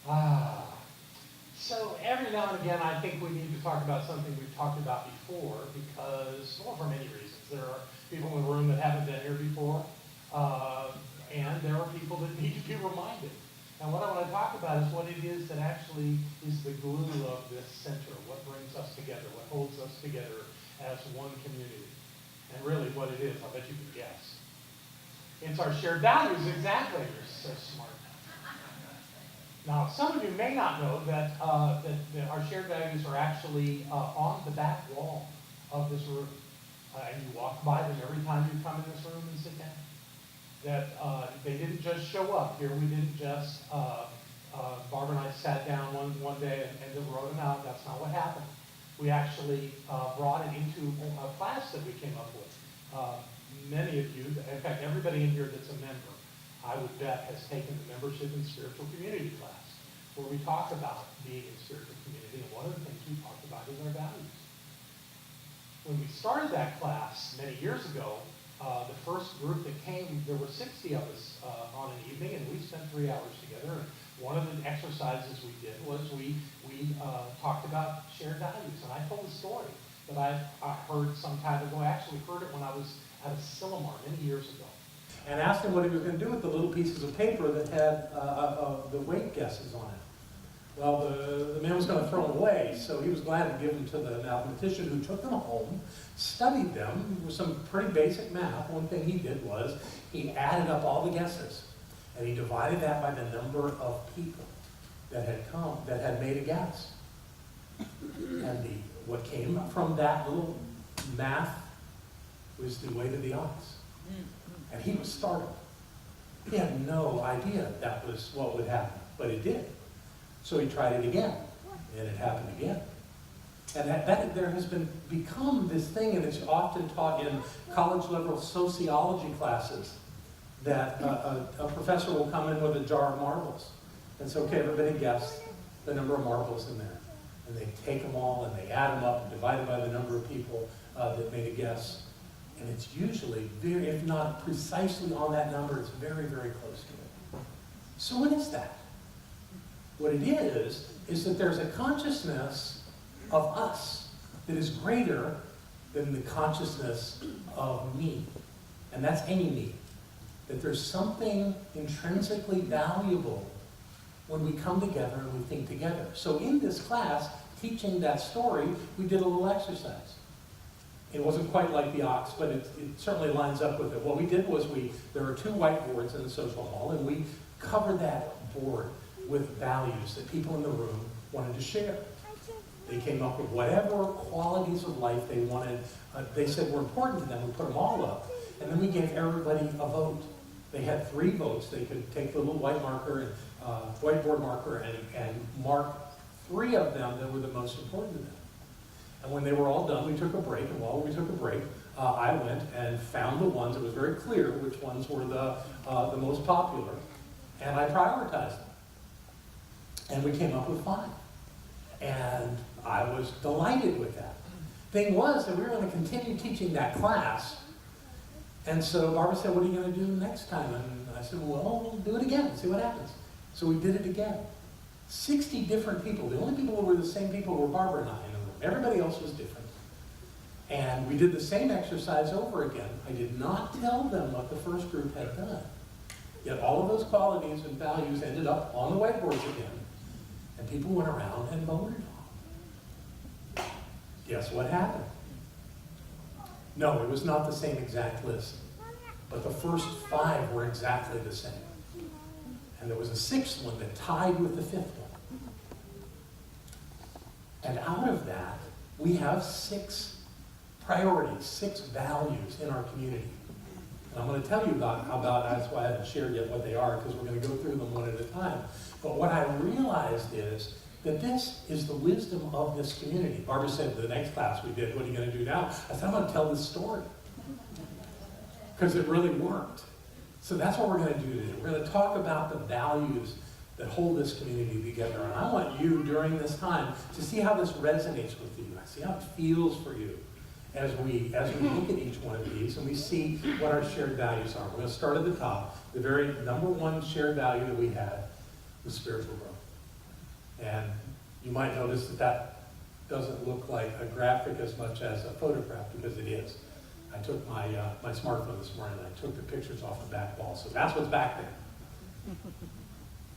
Ah. So every now and again, I think we need to talk about something we've talked about before because, well, for many reasons. There are people in the room that haven't been here before, and there are people that need to be reminded. And what I want to talk about is what it is that actually is the glue of this center, what brings us together, what holds us together as one community. And really what it is, I'll bet you can guess. It's our shared values, exactly. You're so smart. Now, some of you may not know that, that our shared values are actually on the back wall of this room. And you walk by them every time you come in this room and sit down. That they didn't just show up here. We didn't just, Barbara and I sat down one day and just wrote them out. That's not what happened. We actually brought it into a class that we came up with. Many of you, in fact, everybody in here that's a member, I would bet, has taken the membership in spiritual community class, where we talk about being in spiritual community, and one of the things we talked about is our values. When we started that class many years ago, the first group that came, there were 60 of us on an evening, and we spent 3 hours together. And one of the exercises we did was we talked about shared values, and I told a story that I heard some time ago. I actually heard it when I was at a Silmar many years ago. And asked him what he was going to do with the little pieces of paper that had the weight guesses on it. Well, the man was going to throw them away, so he was glad to give them to the mathematician, who took them home, studied them with some pretty basic math. One thing he did was he added up all the guesses, and he divided that by the number of people that had made a guess. And what came from that little math was the weight of the odds. And he was startled. He had no idea that was what would happen, but it did. So he tried it again, and it happened again. And that there has become this thing, and it's often taught in college-level sociology classes, that a professor will come in with a jar of marbles and say, okay, everybody guess the number of marbles in there. And they take them all, and they add them up, and divide it by the number of people that made a guess. And it's usually, very, if not precisely on that number, it's very, very close to it. So what is that? What it is that there's a consciousness of us that is greater than the consciousness of me. And that's any me. That there's something intrinsically valuable when we come together and we think together. So in this class, teaching that story, we did a little exercise. It wasn't quite like the ox, but it certainly lines up with it. What we did was there were 2 whiteboards in the social hall, and we covered that board with values that people in the room wanted to share. They came up with whatever qualities of life they wanted, they said were important to them. We put them all up, and then we gave everybody a vote. They had 3 votes. They could take the little white marker and whiteboard marker and mark 3 of them that were the most important to them. And when they were all done, we took a break, and while we took a break, I went and found the ones. It was very clear which ones were the most popular, and I prioritized them. And we came up with 5. And I was delighted with that. Thing was that we were going to continue teaching that class, and so Barbara said, what are you going to do next time? And I said, well, we'll do it again and see what happens. So we did it again. 60 different people. The only people who were the same people were Barbara and I in the room. Everybody else was different. And we did the same exercise over again. I did not tell them what the first group had done. Yet all of those qualities and values ended up on the whiteboards again. And people went around and voted on them. Guess what happened? No, it was not the same exact list. But the first 5 were exactly the same. And there was a 6th one that tied with the 5th one. And out of that, we have 6 priorities, 6 values in our community. And I'm going to tell you about that's why I haven't shared yet what they are, because we're going to go through them one at a time. But what I realized is that this is the wisdom of this community. Barbara said the next class we did, what are you going to do now? I said, I'm going to tell this story. Because it really worked. So that's what we're going to do today. We're going to talk about the values that hold this community together. And I want you, during this time, to see how this resonates with you. See how it feels for you as we look at each one of these and we see what our shared values are. We're going to start at the top. The very number 1 shared value that we had was spiritual growth. And you might notice that that doesn't look like a graphic as much as a photograph, because it is. I took my smartphone this morning and I took the pictures off the back wall. So that's what's back there.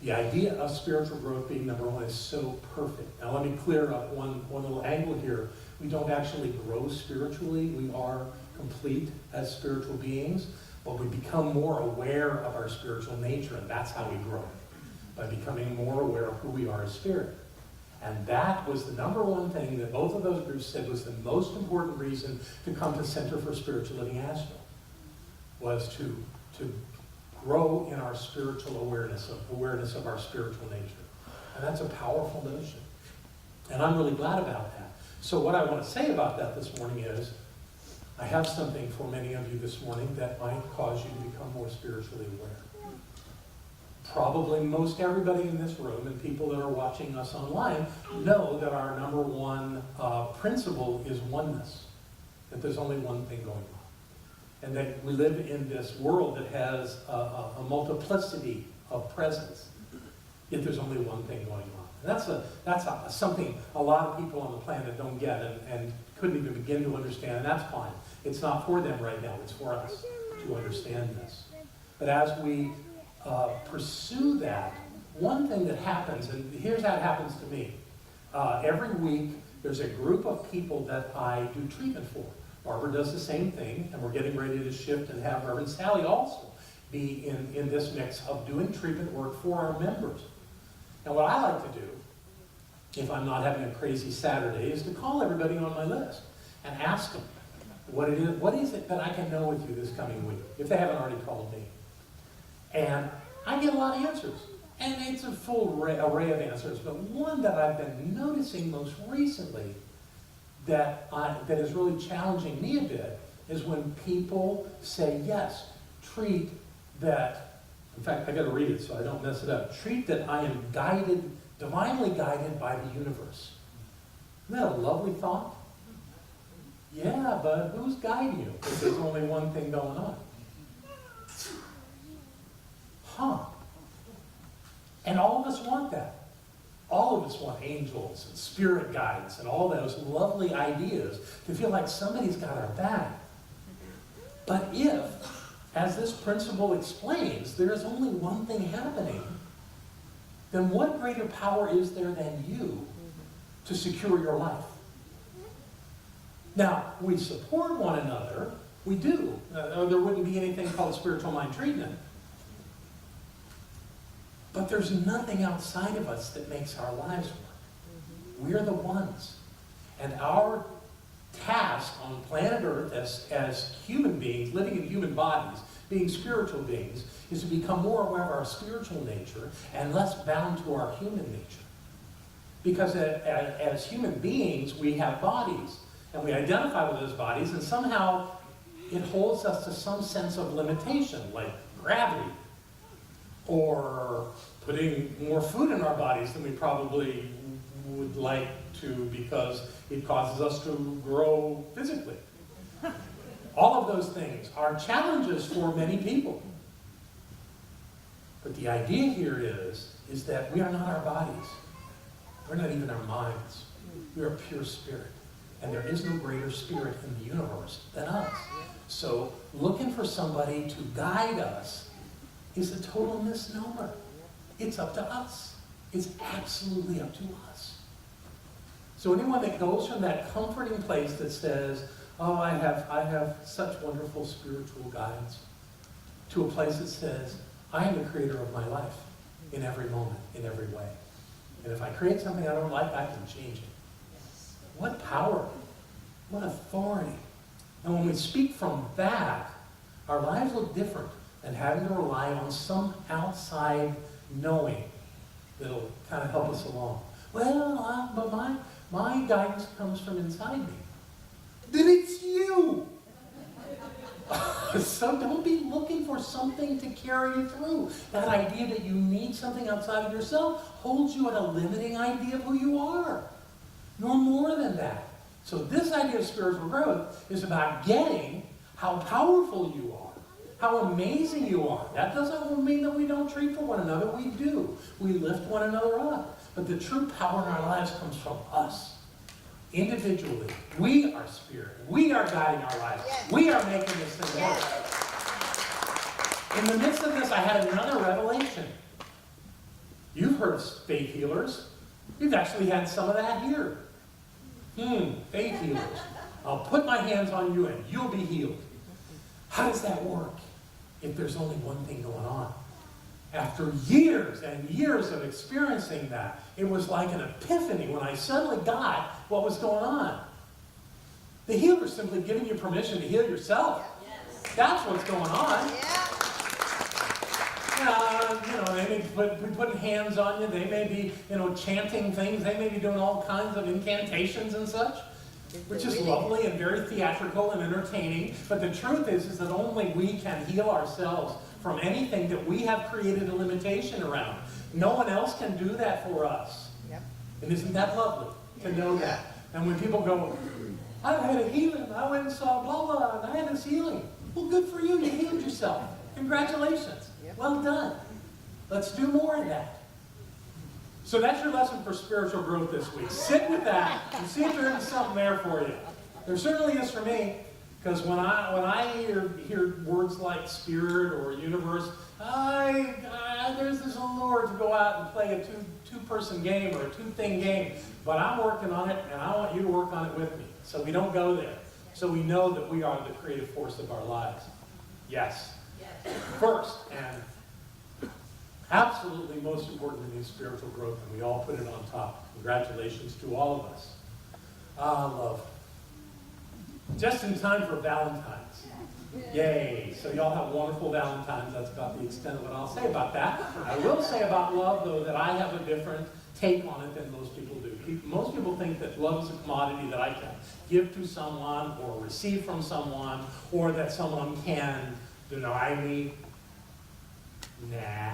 The idea of spiritual growth being number one is so perfect. Now let me clear up one little angle here. We don't actually grow spiritually. We are complete as spiritual beings, but we become more aware of our spiritual nature, and that's how we grow, by becoming more aware of who we are as spirit. And that was the number one thing that both of those groups said was the most important reason to come to Center for Spiritual Living Asheville, was to grow in our spiritual awareness of our spiritual nature. And that's a powerful notion. And I'm really glad about that. So what I want to say about that this morning is, I have something for many of you this morning that might cause you to become more spiritually aware. Probably most everybody in this room and people that are watching us online know that our number one principle is oneness, that there's only one thing going on. And that we live in this world that has a multiplicity of presence, yet there's only one thing going on. And that's something a lot of people on the planet don't get and couldn't even begin to understand, and that's fine. It's not for them right now, it's for us to understand this. But as we pursue that, one thing that happens, and here's how it happens to me. Every week, there's a group of people that I do treatment for. Barbara does the same thing, and we're getting ready to shift and have Reverend Sally also be in this mix of doing treatment work for our members. And what I like to do, if I'm not having a crazy Saturday, is to call everybody on my list and ask them what is it that I can know with you this coming week, if they haven't already called me. And I get a lot of answers. And it's a full array of answers. But one that I've been noticing most recently that is really challenging me a bit is when people say, yes, treat that, in fact, I got to read it so I don't mess it up. Treat that I am guided, divinely guided by the universe. Isn't that a lovely thought? Yeah, but who's guiding you if there's only one thing going on? Huh. And all of us want that. All of us want angels and spirit guides and all those lovely ideas to feel like somebody's got our back. But if, as this principle explains, there is only one thing happening, then what greater power is there than you to secure your life? Now, we support one another. We do. There wouldn't be anything called spiritual mind treatment. But there's nothing outside of us that makes our lives work. We're the ones. And our task on planet Earth as human beings, living in human bodies, being spiritual beings, is to become more aware of our spiritual nature and less bound to our human nature. Because as human beings, we have bodies, and we identify with those bodies, and somehow it holds us to some sense of limitation, like gravity, or putting more food in our bodies than we probably would like to because it causes us to grow physically. All of those things are challenges for many people. But the idea here is that we are not our bodies. We're not even our minds. We are pure spirit. And there is no greater spirit in the universe than us. So looking for somebody to guide us is a total misnomer. It's up to us. It's absolutely up to us. So anyone that goes from that comforting place that says, oh, I have such wonderful spiritual guides, to a place that says, I am the creator of my life in every moment, in every way. And if I create something I don't like, I can change it. What power, what authority. And when we speak from that, our lives look different than having to rely on some outside knowing that'll kind of help us along. Well, but my guidance comes from inside me. Then it's you. So don't be looking for something to carry you through. That idea that you need something outside of yourself holds you at a limiting idea of who you are. You're more than that. So this idea of spiritual growth is about getting how powerful you are, how amazing you are. That doesn't mean that we don't treat for one another. We do. We lift one another up. But the true power in our lives comes from us. Individually, we are spirit. We are guiding our lives. Yes. We are making this thing work. In the midst of this, I had another revelation. You've heard of faith healers. We've actually had some of that here. Faith healers. I'll put my hands on you and you'll be healed. How does that work if there's only one thing going on? After years and years of experiencing that, it was like an epiphany when I suddenly got what was going on. The healer's simply giving you permission to heal yourself. Yes. That's what's going on. Yeah. They may be putting hands on you. They may be, chanting things. They may be doing all kinds of incantations and such, which is lovely and very theatrical and entertaining. But the truth is that only we can heal ourselves from anything that we have created a limitation around. No one else can do that for us. Yep. And isn't that lovely to know that? And when people go, I had a healing, I went and saw blah, blah, and I had this healing. Well, good for you. You healed yourself. Congratulations. Yep. Well done. Let's do more of that. So that's your lesson for spiritual growth this week. Sit with that and see if there is something there for you. There certainly is for me, because when I hear words like spirit or universe, there's this allure to go out and play a two-person game or a two-thing game. But I'm working on it, and I want you to work on it with me. So we don't go there. So we know that we are the creative force of our lives. Yes. First, and absolutely most important in spiritual growth, and we all put it on top. Congratulations to all of us. Love. Just in time for Valentine's. Yay. So y'all have wonderful Valentines. That's about the extent of what I'll say about that. I will say about love, though, that I have a different take on it than most people do. Most people think that love is a commodity that I can give to someone or receive from someone, or that someone can deny me. Nah.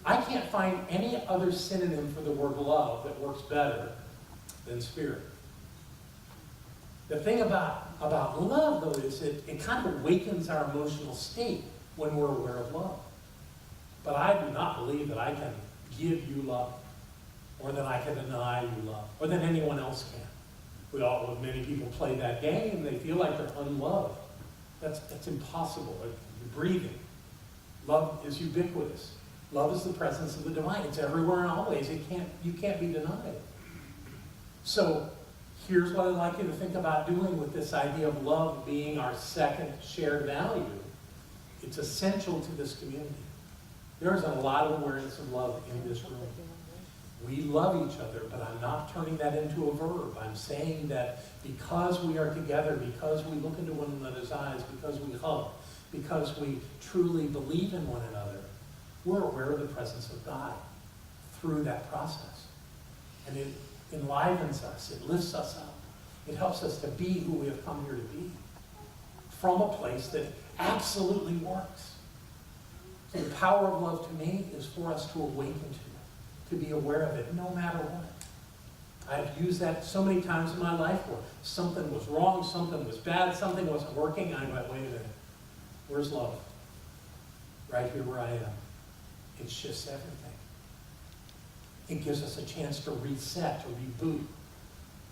I can't find any other synonym for the word love that works better than spirit. The thing about love, though, is it kind of awakens our emotional state when we're aware of love. But I do not believe that I can give you love, or that I can deny you love, or that anyone else can. Many people play that game, they feel like they're unloved. That's impossible. You're breathing. Love is ubiquitous. Love is the presence of the divine. It's everywhere and always. You can't be denied. So here's what I'd like you to think about doing with this idea of love being our second shared value. It's essential to this community. There's a lot of awareness of love in this room. We love each other, but I'm not turning that into a verb. I'm saying that because we are together, because we look into one another's eyes, because we hug, because we truly believe in one another, we're aware of the presence of God through that process. And it enlivens us. It lifts us up. It helps us to be who we have come here to be from a place that absolutely works. So the power of love to me is for us to awaken to be aware of it no matter what. I've used that so many times in my life where something was wrong, something was bad, something wasn't working. I went, wait a minute, where's love? Right here where I am. It shifts everything. It gives us a chance to reset, to reboot,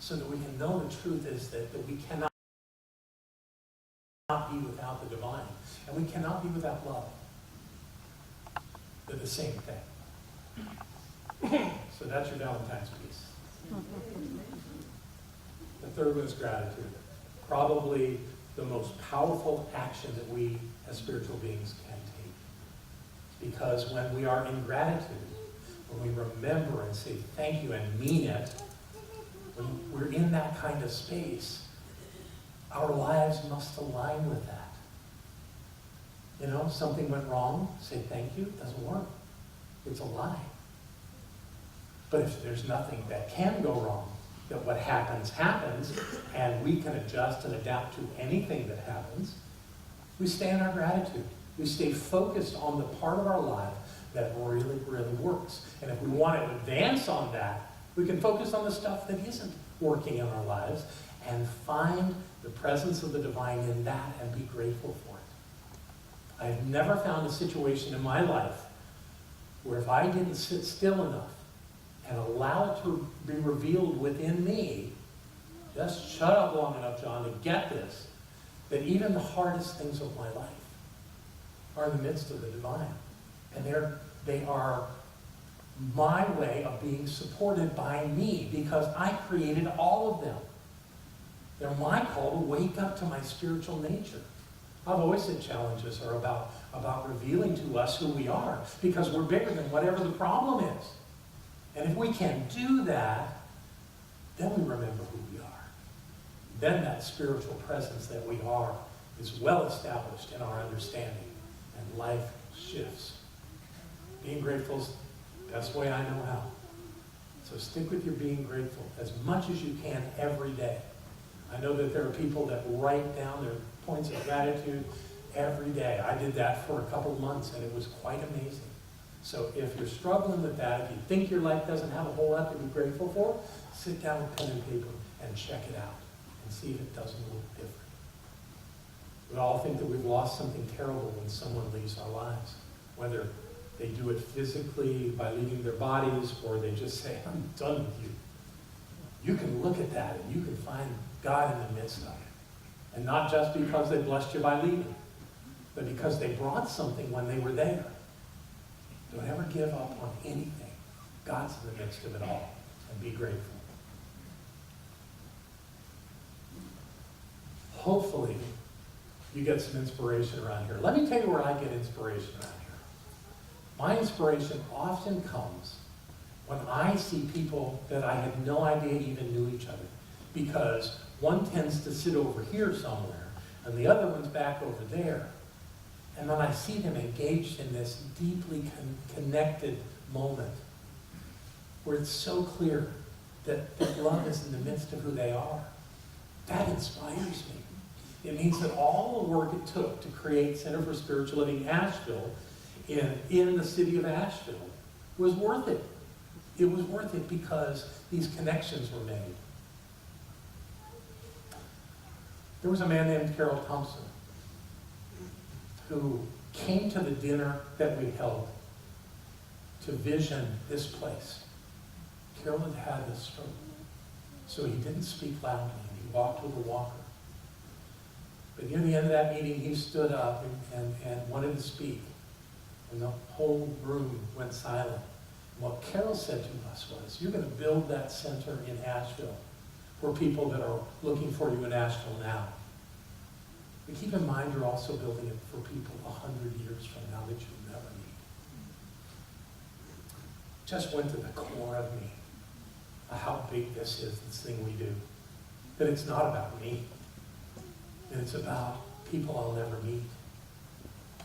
so that we can know the truth is that we cannot be without the divine, and we cannot be without love. They're the same thing. So that's your Valentine's piece. The third one is gratitude. Probably the most powerful action that we as spiritual beings can take. Because when we are in gratitude, when we remember and say thank you and mean it, when we're in that kind of space, our lives must align with that. Something went wrong, say thank you, it doesn't work. It's a lie. But if there's nothing that can go wrong, that what happens, happens, and we can adjust and adapt to anything that happens, we stay in our gratitude. We stay focused on the part of our life that really, really works. And if we want to advance on that, we can focus on the stuff that isn't working in our lives and find the presence of the divine in that and be grateful for it. I've never found a situation in my life where if I didn't sit still enough and allow it to be revealed within me, just shut up long enough, John, to get this, that even the hardest things of my life are in the midst of the divine. And they are my way of being supported by me because I created all of them. They're my call to wake up to my spiritual nature. I've always said challenges are about revealing to us who we are because we're bigger than whatever the problem is. And if we can do that, then we remember who we are. Then that spiritual presence that we are is well established in our understanding and life shifts. Being grateful is the best way I know how. So stick with your being grateful as much as you can every day. I know that there are people that write down their points of gratitude every day. I did that for a couple of months, and it was quite amazing. So if you're struggling with that, if you think your life doesn't have a whole lot to be grateful for, sit down with pen and paper and check it out and see if it doesn't look different. We all think that we've lost something terrible when someone leaves our lives, whether they do it physically by leaving their bodies or they just say, I'm done with you. You can look at that and you can find God in the midst of it. And not just because they blessed you by leaving, but because they brought something when they were there. Don't ever give up on anything. God's in the midst of it all. And be grateful. Hopefully, you get some inspiration around here. Let me tell you where I get inspiration around here. My inspiration often comes when I see people that I had no idea even knew each other. Because one tends to sit over here somewhere, and the other one's back over there. And then I see them engaged in this deeply connected moment where it's so clear that love is in the midst of who they are. That inspires me. It means that all the work it took to create Center for Spiritual Living Asheville in the city of Asheville was worth it. It was worth it because these connections were made. There was a man named Carol Thompson who came to the dinner that we held to vision this place. Carol had had a stroke, so he didn't speak loudly, and he walked with a walker. But near the end of that meeting, he stood up and wanted to speak, and the whole room went silent. And what Carol said to us was, you're going to build that center in Asheville for people that are looking for you in Asheville now. But keep in mind, you're also building it for people 100 years from now that you'll never meet. Just went to the core of me, how big this is, this thing we do. That it's not about me. That it's about people I'll never meet.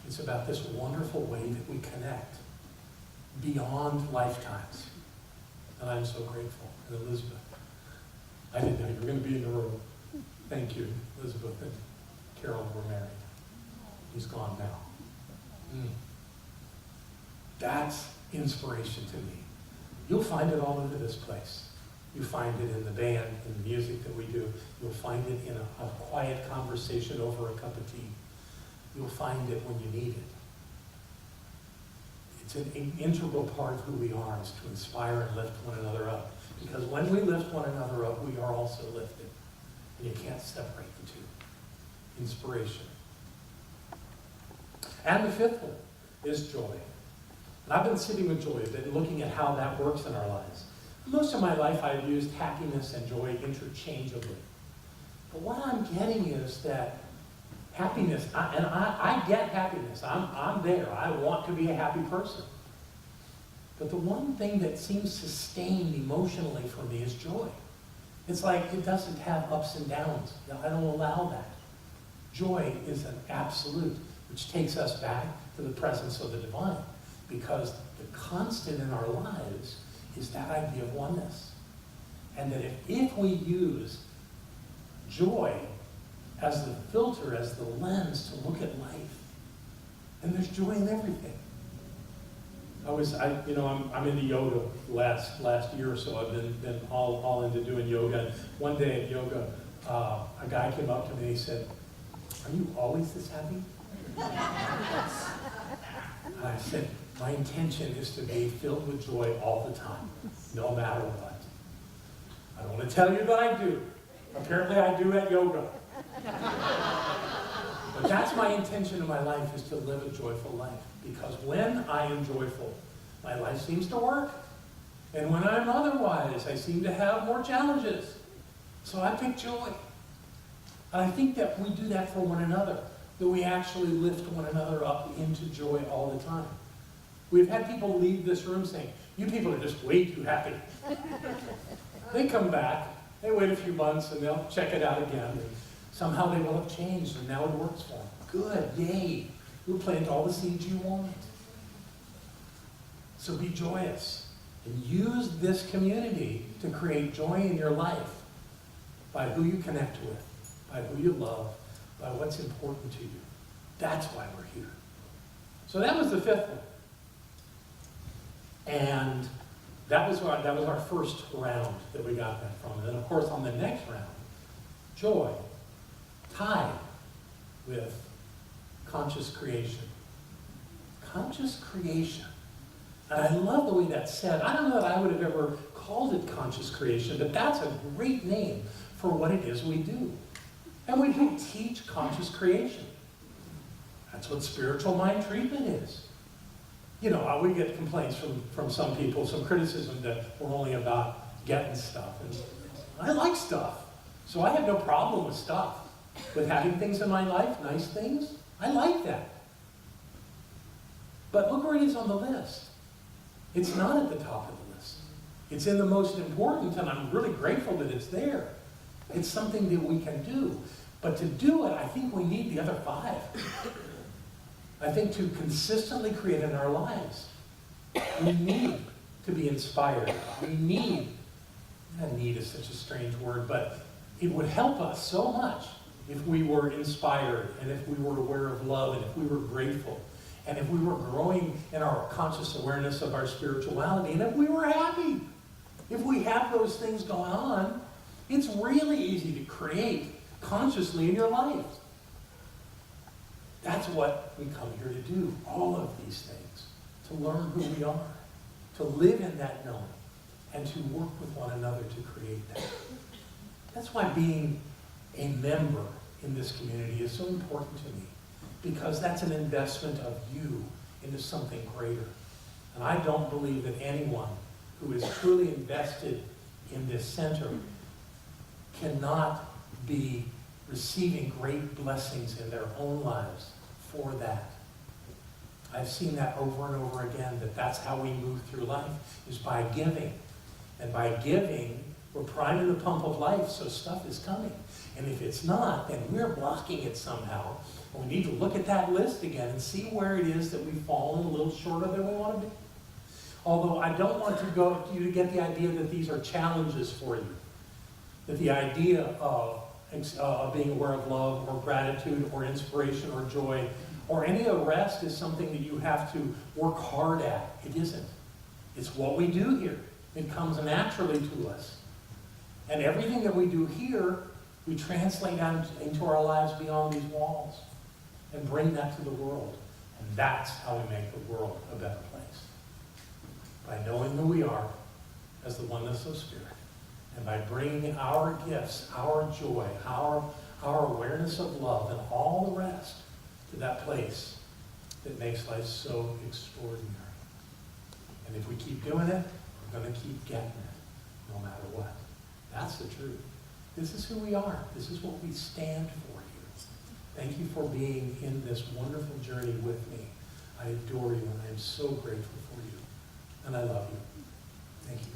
It's about this wonderful way that we connect beyond lifetimes. And I'm so grateful. And Elizabeth, I didn't know you were going to be in the room. Thank you, Elizabeth and Carol were married. He's gone now. That's inspiration to me. You'll find it all over this place. You find it in the band, in the music that we do. You'll find it in a quiet conversation over a cup of tea. You'll find it when you need it. It's an integral part of who we are, is to inspire and lift one another up. Because when we lift one another up, we are also lifted. And you can't separate the two. Inspiration. And the fifth one is joy. And I've been sitting with joy, I've been looking at how that works in our lives. Most of my life I've used happiness and joy interchangeably. But what I'm getting is that happiness, I get happiness. I'm there. I want to be a happy person. But the one thing that seems sustained emotionally for me is joy. It's like it doesn't have ups and downs. I don't allow that. Joy is an absolute, which takes us back to the presence of the divine. Because the constant in our lives is that idea of oneness. And that if we use joy as the filter, as the lens to look at life, then there's joy in everything. I'm into yoga last year or so. I've been all into doing yoga. And one day at yoga, a guy came up to me and he said, "Are you always this happy?" And I said, My intention is to be filled with joy all the time, no matter what. I don't want to tell you that I do. Apparently I do at yoga. But that's my intention in my life, is to live a joyful life. Because when I am joyful, my life seems to work. And when I'm otherwise, I seem to have more challenges. So I pick joy. And I think that we do that for one another, that we actually lift one another up into joy all the time. We've had people leave this room saying, you people are just way too happy. They come back, they wait a few months, and they'll check it out again. And somehow they will have changed, and now it works for them. Good, yay. You'll plant all the seeds you want. So be joyous, and use this community to create joy in your life by who you connect with, by who you love, by what's important to you. That's why we're here. So that was the fifth one. And that was our first round that we got that from. And then, of course, on the next round, joy tied with conscious creation. Conscious creation. And I love the way that's said. I don't know that I would have ever called it conscious creation, but that's a great name for what it is we do. And we do teach conscious creation. That's what spiritual mind treatment is. You know, we get complaints from some people, some criticism that we're only about getting stuff. And I like stuff. So I have no problem with stuff. With having things in my life, nice things. I like that. But look where it is on the list. It's not at the top of the list. It's in the most important, and I'm really grateful that it's there. It's something that we can do. But to do it, I think we need the other 5. I think to consistently create in our lives, we need to be inspired. We need is such a strange word, but it would help us so much if we were inspired, and if we were aware of love, and if we were grateful, and if we were growing in our conscious awareness of our spirituality, and if we were happy. If we have those things going on, it's really easy to create consciously in your life. That's what we come here to do, all of these things, to learn who we are, to live in that knowing, and to work with one another to create that. That's why being a member in this community is so important to me, because that's an investment of you into something greater. And I don't believe that anyone who is truly invested in this center cannot be receiving great blessings in their own lives for that. I've seen that over and over again, that that's how we move through life, is by giving. And by giving, we're priming the pump of life, so stuff is coming. And if it's not, then we're blocking it somehow. And we need to look at that list again and see where it is that we've fallen a little shorter than we want to be. Although I don't want you to get the idea that these are challenges for you. That the idea of being aware of love or gratitude or inspiration or joy or any of the rest is something that you have to work hard at. It isn't. It's what we do here. It comes naturally to us. And everything that we do here, we translate out into our lives beyond these walls and bring that to the world. And that's how we make the world a better place. By knowing who we are as the oneness of spirit. And by bringing our gifts, our joy, our awareness of love, and all the rest to that place that makes life so extraordinary. And if we keep doing it, we're going to keep getting it, no matter what. That's the truth. This is who we are. This is what we stand for here. Thank you for being in this wonderful journey with me. I adore you, and I am so grateful for you. And I love you. Thank you.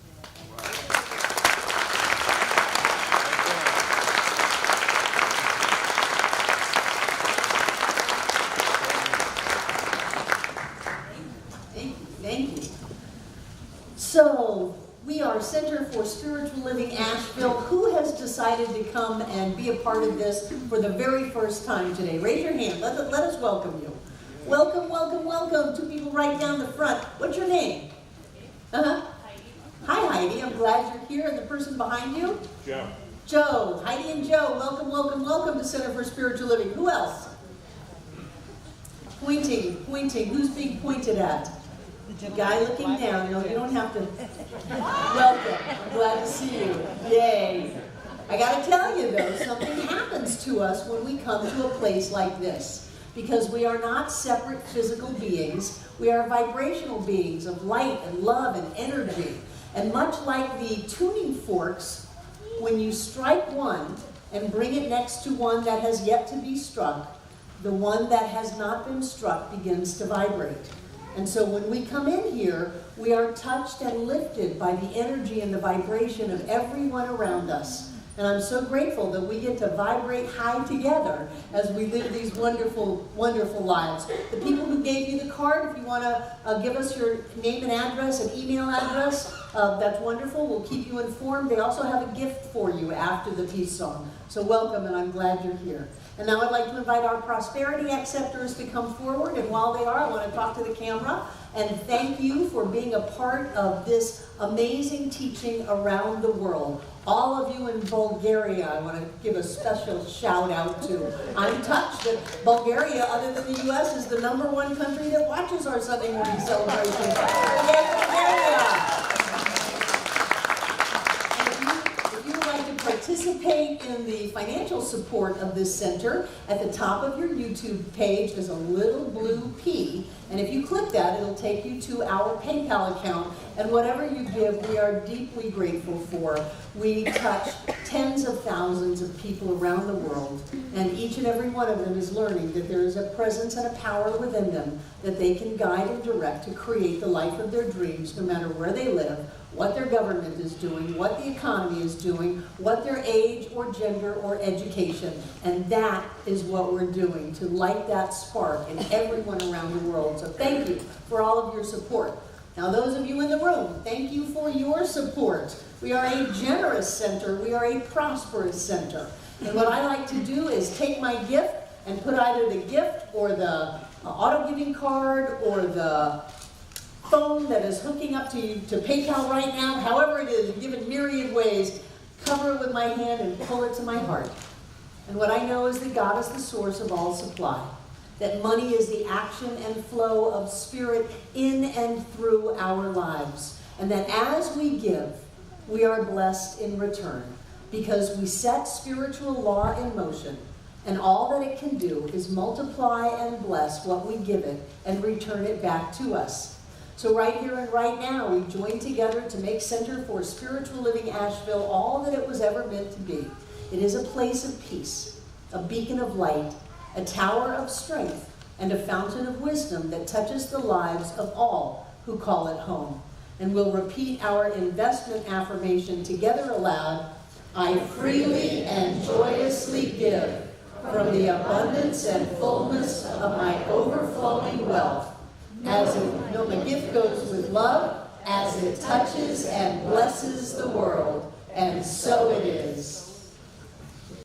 Thank you. So, we are Center for Spiritual Living Asheville. Who has decided to come and be a part of this for the very first time today? Raise your hand. Let us welcome you. Welcome, welcome, welcome. 2 people right down the front. What's your name? Heidi. Hi, Heidi. I'm glad you're here. And the person behind you? Joe. Joe. Heidi and Joe. Welcome, welcome, welcome to Center for Spiritual Living. Who else? Pointing. Who's being pointed at? Guy looking down, no, you don't have to. Welcome, I'm glad to see you. Yay. I gotta tell you though, something happens to us when we come to a place like this. Because we are not separate physical beings, we are vibrational beings of light and love and energy. And much like the tuning forks, when you strike one and bring it next to one that has yet to be struck, the one that has not been struck begins to vibrate. And so when we come in here, we are touched and lifted by the energy and the vibration of everyone around us. And I'm so grateful that we get to vibrate high together as we live these wonderful, wonderful lives. The people who gave you the card, if you want to give us your name and address and email address, that's wonderful. We'll keep you informed. They also have a gift for you after the peace song. So welcome, and I'm glad you're here. And now I'd like to invite our prosperity acceptors to come forward. And while they are, I want to talk to the camera and thank you for being a part of this amazing teaching around the world. All of you in Bulgaria, I want to give a special shout out to. I'm touched that Bulgaria, other than the U.S., is the #1 country that watches our Sunday morning celebration. Yay, Bulgaria! Participate in the financial support of this center. At the top of your YouTube page is a little blue P, and if you click that, it'll take you to our PayPal account, and whatever you give, we are deeply grateful for. We touch tens of thousands of people around the world, and each and every one of them is learning that there is a presence and a power within them that they can guide and direct to create the life of their dreams, no matter where they live, what their government is doing, what the economy is doing, what their age or gender or education. And that is what we're doing, to light that spark in everyone around the world. So thank you for all of your support. Now those of you in the room, thank you for your support. We are a generous center. We are a prosperous center. And what I like to do is take my gift and put either the gift or the auto-giving card or the phone that is hooking up to PayPal right now, however it is, given myriad ways, cover it with my hand and pull it to my heart. And what I know is that God is the source of all supply, that money is the action and flow of spirit in and through our lives, and that as we give, we are blessed in return, because we set spiritual law in motion, and all that it can do is multiply and bless what we give it and return it back to us. So right here and right now, we join together to make Center for Spiritual Living Asheville all that it was ever meant to be. It is a place of peace, a beacon of light, a tower of strength, and a fountain of wisdom that touches the lives of all who call it home. And we'll repeat our investment affirmation together aloud. I freely and joyously give from the abundance and fullness of my overflowing wealth. As my gift goes with love, as it touches and blesses the world, and so it is.